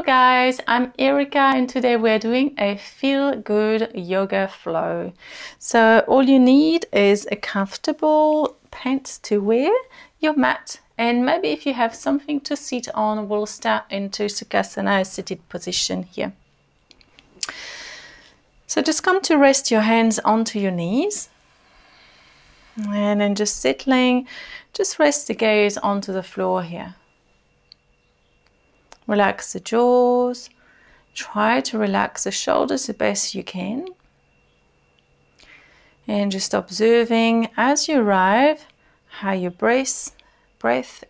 Hello guys, I'm Erika and today we're doing a feel-good yoga flow. So all you need is a comfortable pants to wear, your mat, and maybe if you have something to sit on, we'll start into Sukhasana, seated position here. So just come to rest your hands onto your knees and then just settling, just rest the gaze onto the floor here. Relax the jaws, try to relax the shoulders the best you can. And just observing as you arrive how your breath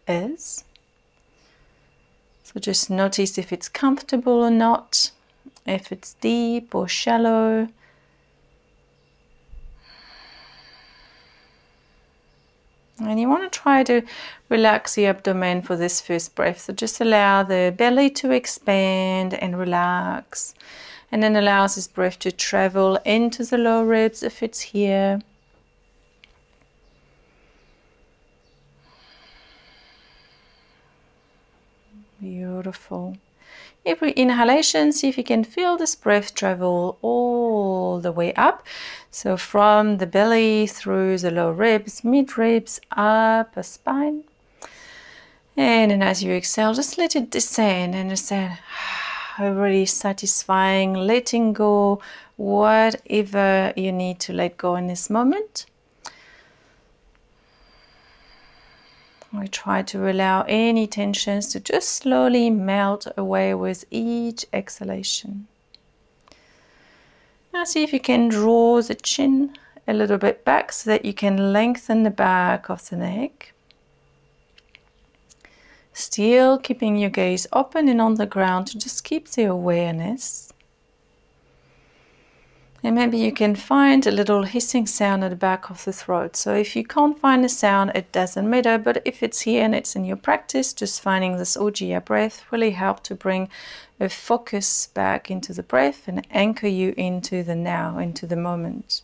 is. So just notice if it's comfortable or not, if it's deep or shallow. And you want to try to relax the abdomen for this first breath. So just allow the belly to expand and relax. And then allow this breath to travel into the lower ribs if it's here. Beautiful. Every inhalation, see if you can feel this breath travel all the way up. So from the belly through the lower ribs, mid ribs, up a spine. And then as you exhale, just let it descend and descend. Really satisfying, letting go whatever you need to let go in this moment. We try to allow any tensions to just slowly melt away with each exhalation. Now see if you can draw the chin a little bit back so that you can lengthen the back of the neck. Still keeping your gaze open and on the ground to just keep the awareness. And maybe you can find a little hissing sound at the back of the throat. So if you can't find the sound, it doesn't matter. But if it's here and it's in your practice, just finding this Ujjayi breath really help to bring a focus back into the breath and anchor you into the now, into the moment.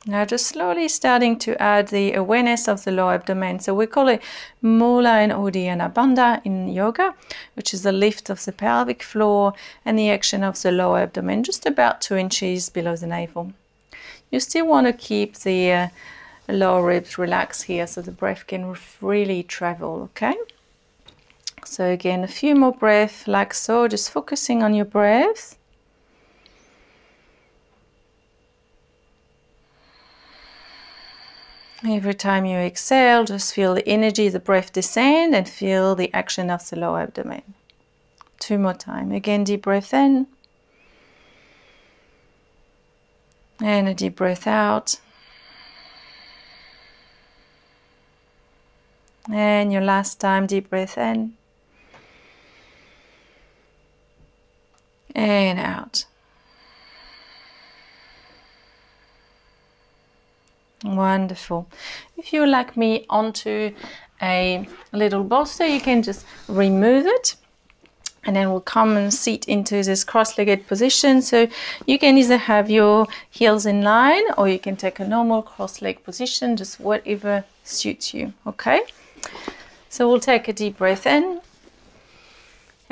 Now just slowly starting to add the awareness of the lower abdomen. So we call it Mula and Uddiyana Bandha in yoga, which is the lift of the pelvic floor and the action of the lower abdomen, just about 2 inches below the navel. You still want to keep the lower ribs relaxed here so the breath can really travel, okay? So again, a few more breaths like so, just focusing on your breath. Every time you exhale, just feel the energy of the breath descend and feel the action of the lower abdomen. 2 more times. Again, deep breath in. And a deep breath out. And your last time, deep breath in. And out. Wonderful. If you like me onto a little bolster, you can just remove it and then we'll come and sit into this cross-legged position. So you can either have your heels in line or you can take a normal cross-leg position, just whatever suits you, okay? So we'll take a deep breath in.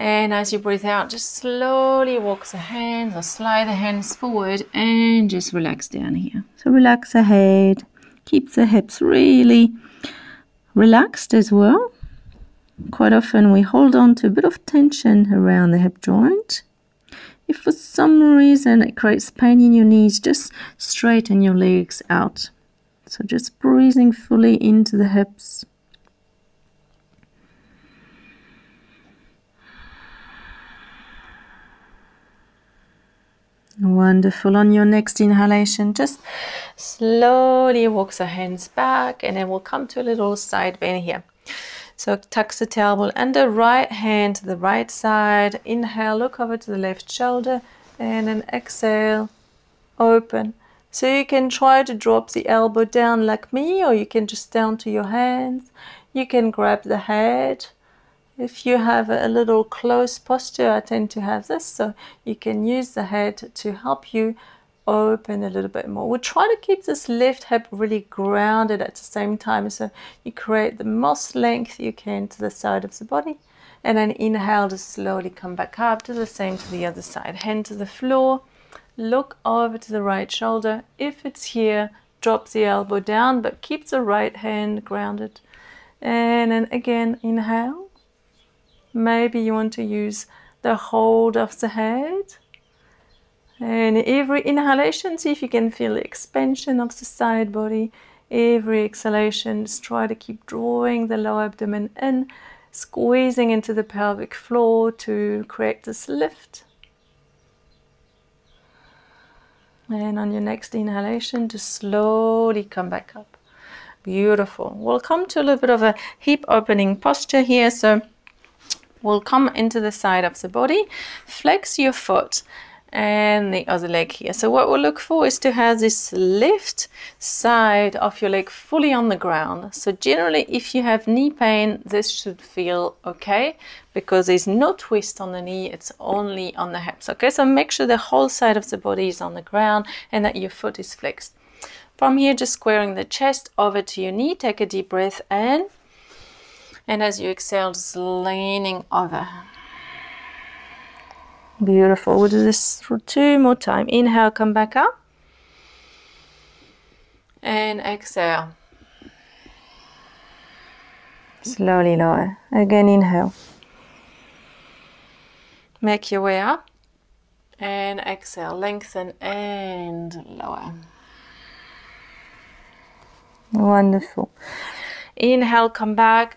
And as you breathe out, just slowly walk the hands or slide the hands forward and just relax down here. So relax the head, keep the hips really relaxed as well. Quite often we hold on to a bit of tension around the hip joint. If for some reason it creates pain in your knees, just straighten your legs out. So just breathing fully into the hips. Wonderful. On your next inhalation, just slowly walk the hands back and then we'll come to a little side bend here. So tuck the tailbone under, right hand to the right side. Inhale, look over to the left shoulder and then exhale, open. So you can try to drop the elbow down like me or you can just down to your hands. You can grab the head. If you have a little close posture, I tend to have this, so you can use the head to help you open a little bit more. We'll try to keep this left hip really grounded at the same time, so you create the most length you can to the side of the body. And then inhale to slowly come back up. Do the same to the other side. Hand to the floor. Look over to the right shoulder. If it's here, drop the elbow down, but keep the right hand grounded. And then again, inhale. Maybe you want to use the hold of the head. And every inhalation, see if you can feel the expansion of the side body. Every exhalation, just try to keep drawing the lower abdomen in, squeezing into the pelvic floor to create this lift. And on your next inhalation, just slowly come back up. Beautiful. We'll come to a little bit of a hip opening posture here. So we'll come into the side of the body, flex your foot and the other leg here. So what we'll look for is to have this left side of your leg fully on the ground. So generally, if you have knee pain, this should feel okay because there's no twist on the knee, it's only on the hips. Okay, so make sure the whole side of the body is on the ground and that your foot is flexed. From here, just squaring the chest over to your knee, take a deep breath in. And as you exhale, just leaning over. Beautiful. We'll do this for 2 more times. Inhale, come back up. And exhale. Slowly lower. Again, inhale. Make your way up. And exhale. Lengthen and lower. Wonderful. Inhale, come back.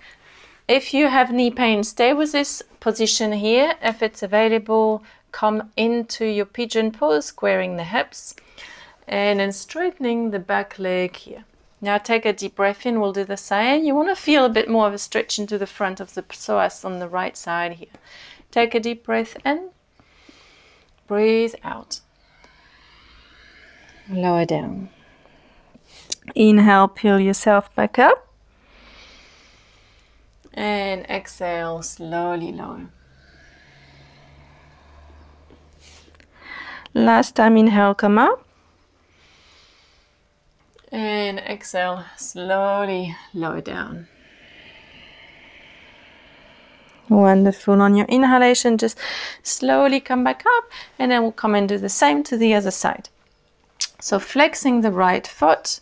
If you have knee pain, stay with this position here. If it's available, come into your pigeon pose, squaring the hips and then straightening the back leg here. Now take a deep breath in. We'll do the same. You want to feel a bit more of a stretch into the front of the psoas on the right side here. Take a deep breath in. Breathe out. Lower down. Inhale, peel yourself back up. And exhale, slowly lower. Last time, inhale, come up. And exhale, slowly lower down. Wonderful. On your inhalation, just slowly come back up. And then we'll come and do the same to the other side. So flexing the right foot,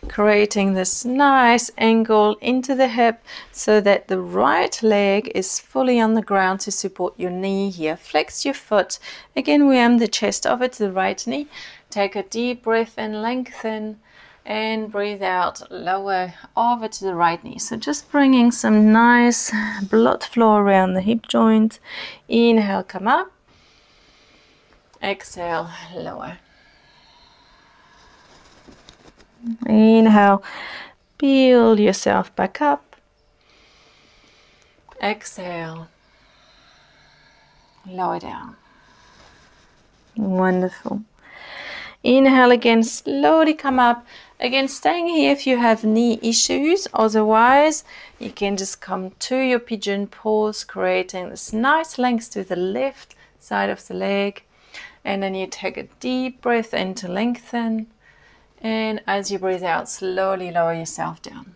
creating this nice angle into the hip so that the right leg is fully on the ground to support your knee here. Flex your foot. Again, we arm the chest over to the right knee. Take a deep breath and lengthen and breathe out. Lower over to the right knee. So just bringing some nice blood flow around the hip joint. Inhale, come up. Exhale, lower. Inhale, peel yourself back up. Exhale, lower down. Wonderful. Inhale again, slowly come up. Again, staying here if you have knee issues. Otherwise, you can just come to your pigeon pose, creating this nice length to the left side of the leg. And then you take a deep breath in to lengthen. And as you breathe out, slowly lower yourself down.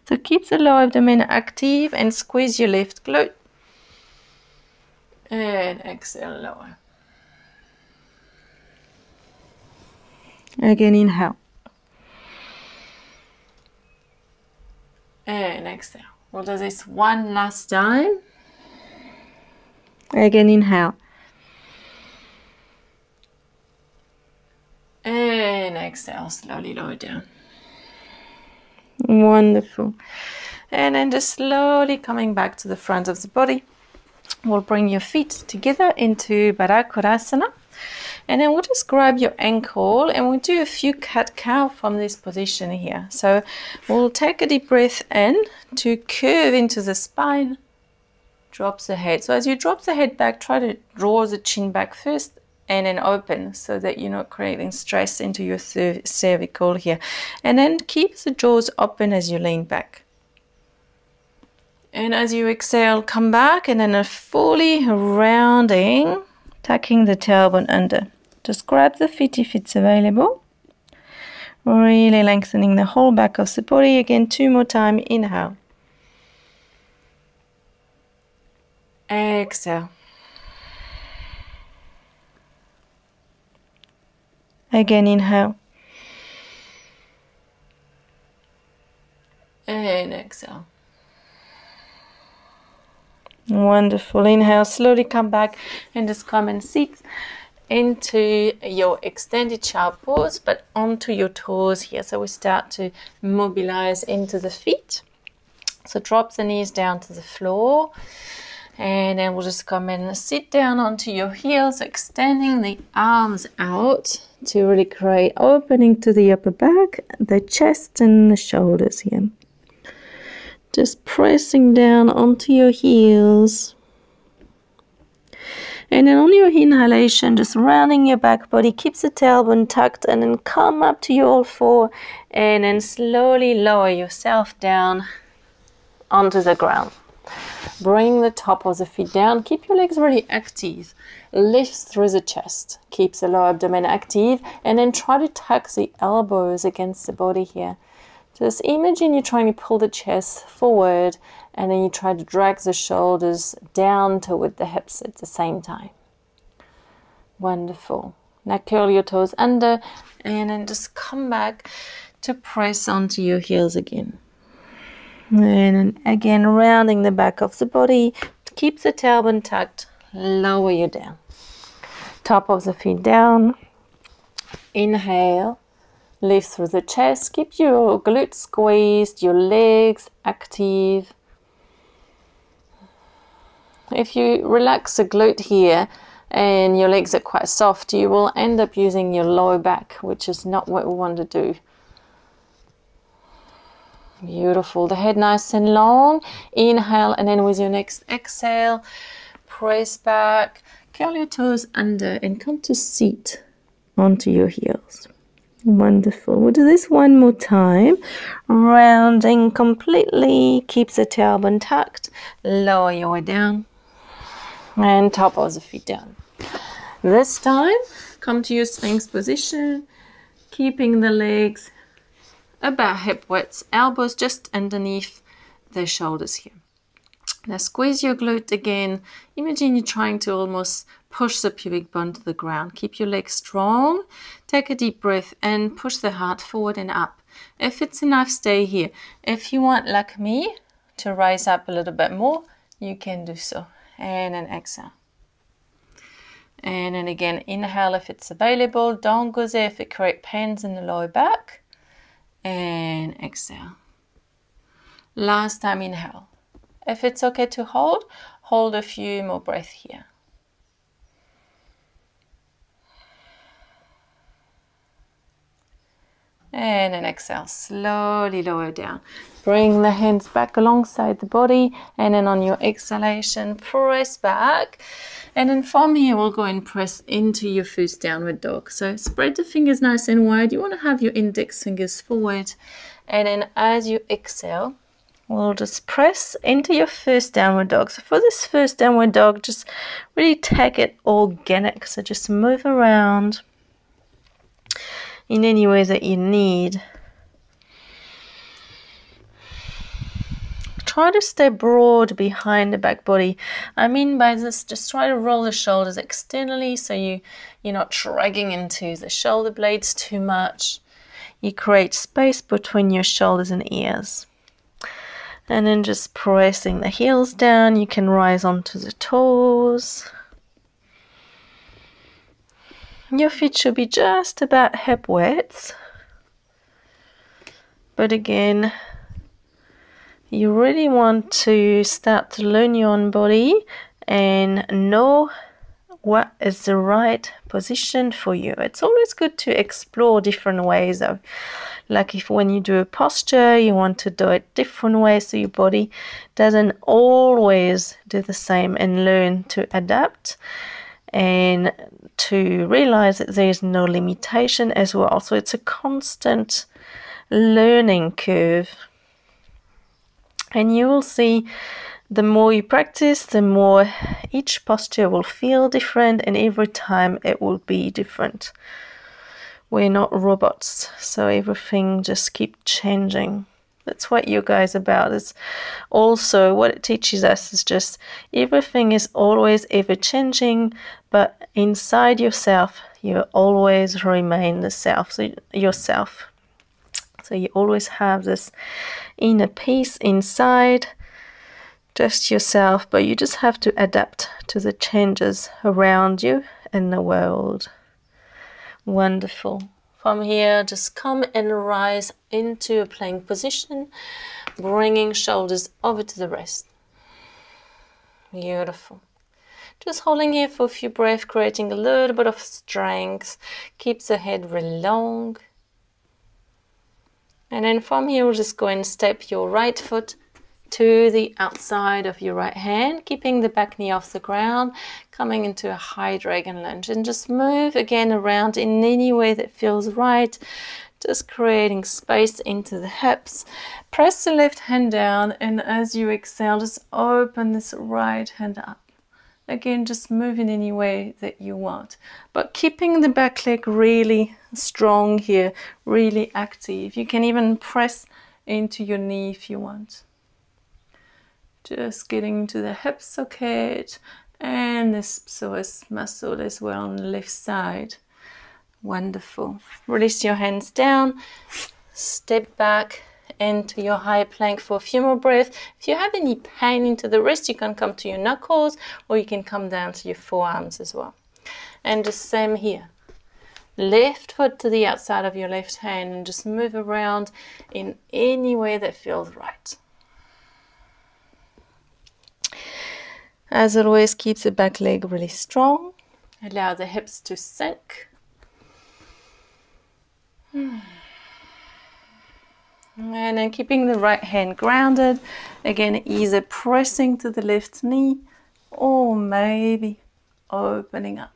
So keep the lower abdomen active and squeeze your left glute. And exhale, lower. Again, inhale. And exhale. We'll do this one last time. Again, inhale. And exhale, slowly lower down. Wonderful. And then just slowly coming back to the front of the body. We'll bring your feet together into Baddha Konasana. And then we'll just grab your ankle and we'll do a few cat-cow from this position here. So we'll take a deep breath in to curve into the spine. Drop the head. So as you drop the head back, try to draw the chin back first. And then open so that you're not creating stress into your cervical here. And then keep the jaws open as you lean back. And as you exhale, come back and then a fully rounding tucking the tailbone under. Just grab the feet if it's available. Really lengthening the whole back of the body. Again, 2 more times. Inhale. Exhale. Again, inhale. And exhale. Wonderful. Inhale, slowly come back and just come and sit into your extended child pose, but onto your toes here. So we start to mobilize into the feet. So drop the knees down to the floor. And then we'll just come in and sit down onto your heels, extending the arms out to really create opening to the upper back, the chest and the shoulders here. Just pressing down onto your heels. And then on your inhalation, just rounding your back body, keep the tailbone tucked, and then come up to your all four, and then slowly lower yourself down onto the ground. Bring the top of the feet down. Keep your legs really active. Lift through the chest. Keep the lower abdomen active. And then try to tuck the elbows against the body here. Just imagine you're trying to pull the chest forward, and then you try to drag the shoulders down toward the hips at the same time. Wonderful. Now curl your toes under, and then just come back to press onto your heels again. And again, rounding the back of the body. Keep the tailbone tucked. Lower you down. Top of the feet down. Inhale. Lift through the chest. Keep your glutes squeezed, your legs active. If you relax the glute here and your legs are quite soft, you will end up using your lower back, which is not what we want to do. Beautiful. The head nice and long. Inhale, and then with your next exhale, press back, curl your toes under, and come to seat onto your heels. Wonderful. We'll do this one more time. Rounding completely. Keep the tailbone tucked. Lower your way down. And top of the feet down. This time, come to your Sphinx position. Keeping the legs about hip width. Elbows just underneath the shoulders here. Now squeeze your glute again. Imagine you're trying to almost push the pubic bone to the ground. Keep your legs strong. Take a deep breath and push the heart forward and up. If it's enough, stay here. If you want, like me, to rise up a little bit more, you can do so. And then exhale. And then again, inhale if it's available. Don't go there if it creates pains in the lower back. And exhale. Last time, inhale. If it's okay to hold, hold a few more breaths here. And then exhale, slowly lower down. Bring the hands back alongside the body, and then on your exhalation, press back. And then from here, we'll go and press into your first downward dog. So spread the fingers nice and wide. You want to have your index fingers forward. And then as you exhale, we'll just press into your first downward dog. So for this first downward dog, just really take it organic. So just move around in any way that you need. Try to stay broad behind the back body. I mean by this, just try to roll the shoulders externally so you're not dragging into the shoulder blades too much. You create space between your shoulders and ears. And then just pressing the heels down, you can rise onto the toes. Your feet should be just about hip width. But again, you really want to start to learn your own body and know what is the right position for you. It's always good to explore different ways though. Like if when you do a posture, you want to do it different ways so your body doesn't always do the same, and learn to adapt and to realize that there's no limitation as well. So it's a constant learning curve. And you will see The more you practice, the more each posture will feel different, and every time it will be different. We're not robots, so everything just keeps changing. That's what yoga is about. It's also what it teaches us is just everything is always ever changing, but inside yourself, you always remain the self, so yourself. So you always have this inner peace inside, just yourself, but you just have to adapt to the changes around you and the world. Wonderful. From here, just come and rise into a plank position, bringing shoulders over to the wrist. Beautiful. Just holding here for a few breaths, creating a little bit of strength. Keeps the head really long. And then from here, we'll just go and step your right foot to the outside of your right hand, keeping the back knee off the ground, coming into a high dragon lunge, and just move again around in any way that feels right, just creating space into the hips. Press the left hand down, and as you exhale, just open this right hand up. Again, just move in any way that you want, but keeping the back leg really strong here, really active. You can even press into your knee if you want. Just getting to the hip socket and this psoas muscle as well on the left side. Wonderful. Release your hands down, step back into your high plank for a few more breaths. If you have any pain into the wrist, you can come to your knuckles, or you can come down to your forearms as well. And the same here. Left foot to the outside of your left hand, and just move around in any way that feels right. As always, keep the back leg really strong. Allow the hips to sink. And then keeping the right hand grounded. Again, either pressing to the left knee or maybe opening up.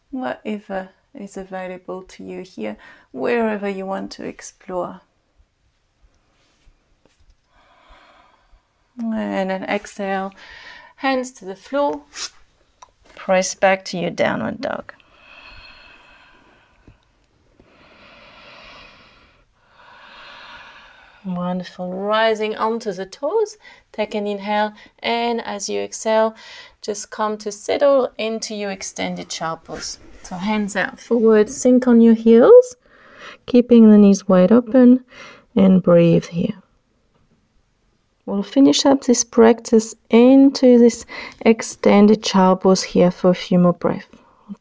Whatever is available to you here, wherever you want to explore. And then exhale, hands to the floor, press back to your downward dog. Wonderful. Rising onto the toes, take an inhale, and as you exhale, just come to settle into your extended child pose. So hands out forward, sink on your heels, keeping the knees wide open, and breathe here. We'll finish up this practice into this extended child pose here for a few more breaths.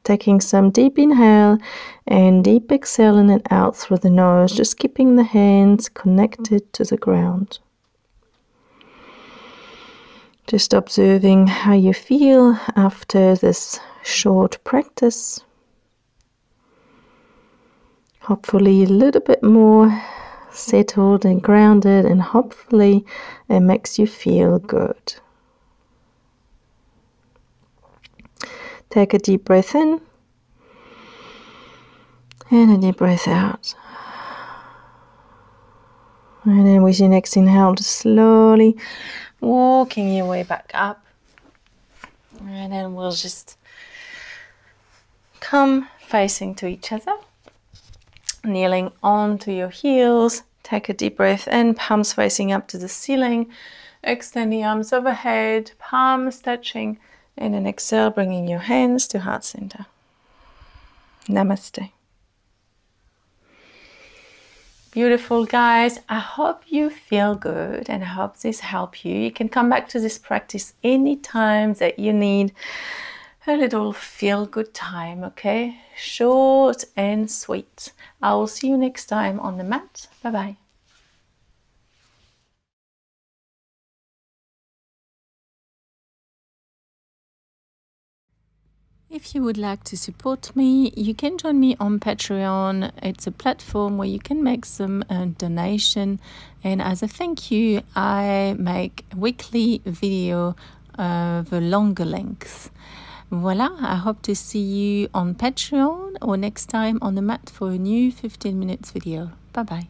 Taking some deep inhale and deep exhale in and out through the nose, just keeping the hands connected to the ground. Just observing how you feel after this short practice. Hopefully a little bit more settled and grounded, and hopefully it makes you feel good. Take a deep breath in and a deep breath out. And then with your next inhale, just slowly walking your way back up. And then we'll just come facing to each other, kneeling onto your heels. Take a deep breath in, palms facing up to the ceiling. Extend the arms overhead, palms touching. And then exhale, bringing your hands to heart center. Namaste. Beautiful, guys. I hope you feel good, and I hope this helped you. You can come back to this practice anytime that you need a little feel-good time, okay? Short and sweet. I will see you next time on the mat. Bye-bye. If you would like to support me, you can join me on Patreon. It's a platform where you can make some donation, and as a thank you, I make weekly video of a longer length. Voila, I hope to see you on Patreon or next time on the mat for a new 15 minutes video. Bye bye.